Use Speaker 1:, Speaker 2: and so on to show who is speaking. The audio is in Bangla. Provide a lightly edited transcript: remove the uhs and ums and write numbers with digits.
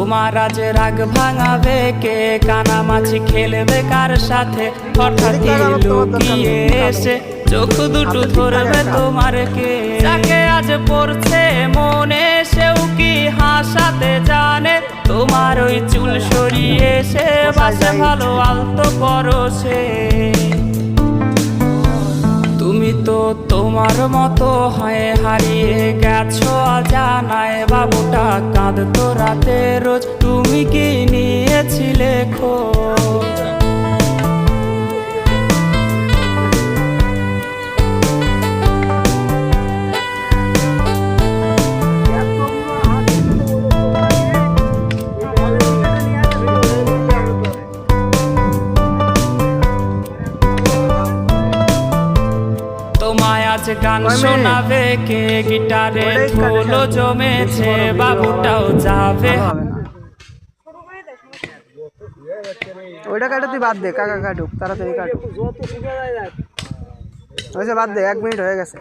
Speaker 1: তোমার আজ রাগ ভাঙাবে কে, কানামাছি খেলবে কার সাথে, হঠাৎ লুকিয়ে এসে চোখ দুটো ধরবে তোমার কে। যাকে আজ পড়ছে মনে সেও কি হাসাতে জানে, তোমার ওই চুল সরিয়ে সে বাসে ভালো আলতো পরশে। তুমি তো তোমার মতো হয়ে হারিয়ে গেছো অজানায়, বাবুটা কাঁদতো রাতে রোজ, তুমি কি নিয়েছিলে খোঁজ? তোমায় আজ গান শোনাবে কে, গিটারে ধুলো জমেছে, বাবুটাও যাবে।
Speaker 2: ওইটা কাটো, তুই বাদ দে, কাকা কাটুক তাড়াতাড়ি কাটুক। বাদ দে, 1 মিনিট হয়ে গেছে।